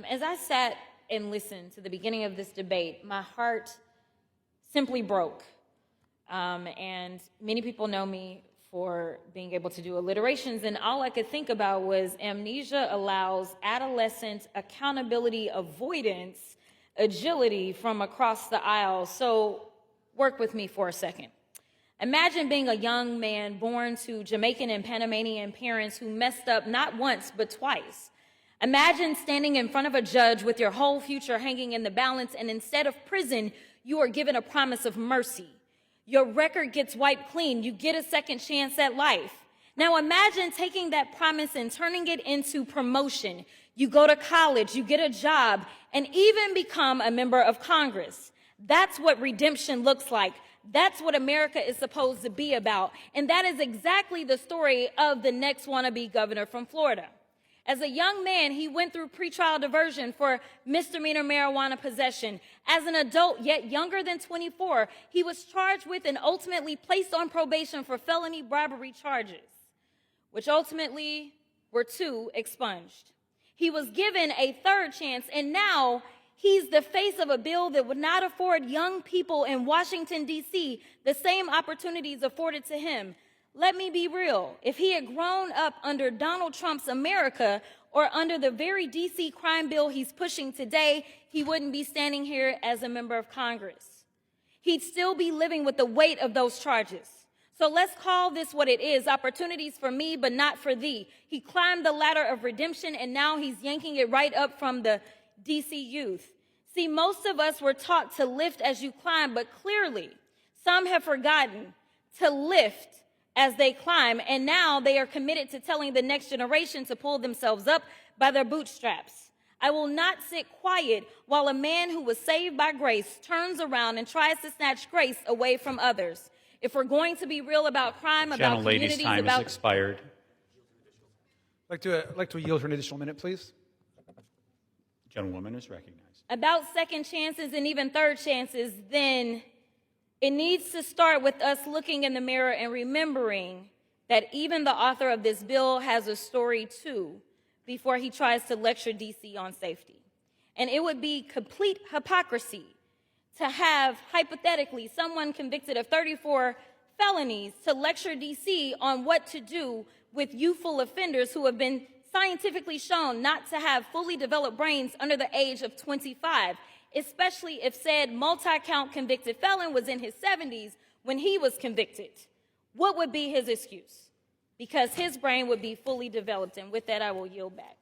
As I sat and listened to the beginning of this debate, my heart simply broke. And many people know me for being able to do alliterations, and all I could think about was amnesia allows adolescent accountability avoidance agility from across the aisle. So work with me for a second. Imagine being a young man born to Jamaican and Panamanian parents who messed up not once but twice. Imagine standing in front of a judge with your whole future hanging in the balance, and instead of prison, you are given a promise of mercy. Your record gets wiped clean. You get a second chance at life. Now imagine taking that promise and turning it into promotion. You go to college, you get a job, and even become a member of Congress. That's what redemption looks like. That's what America is supposed to be about. And that is exactly the story of the next wannabe governor from Florida. As a young man, he went through pretrial diversion for misdemeanor marijuana possession. As an adult, yet younger than 24, he was charged with and ultimately placed on probation for felony bribery charges, which ultimately were 2 expunged. He was given a 3rd chance, and now he's the face of a bill that would not afford young people in Washington, D.C. the same opportunities afforded to him. Let me be real. If he had grown up under Donald Trump's America or under the very D.C. crime bill he's pushing today, he wouldn't be standing here as a member of Congress. He'd still be living with the weight of those charges. So let's call this what it is, opportunities for me, but not for thee. He climbed the ladder of redemption, and now he's yanking it right up from the D.C. youth. See, most of us were taught to lift as you climb, but clearly some have forgotten to lift as they climb, and now they are committed to telling the next generation to pull themselves up by their bootstraps. I will not sit quiet while a man who was saved by grace turns around and tries to snatch grace away from others. If we're going to be real about crime, about communities, time about... has expired. I'd like to yield for an additional minute, please. Gentlewoman is recognized. About second chances and even 3rd chances, then it needs to start with us looking in the mirror and remembering that even the author of this bill has a story too before he tries to lecture D.C. on safety. And it would be complete hypocrisy to have, hypothetically, someone convicted of 34 felonies to lecture D.C. on what to do with youthful offenders who have been scientifically shown not to have fully developed brains under the age of 25, especially if said multi-count convicted felon was in his 70s when he was convicted. What would be his excuse? Because his brain would be fully developed. And with that, I will yield back.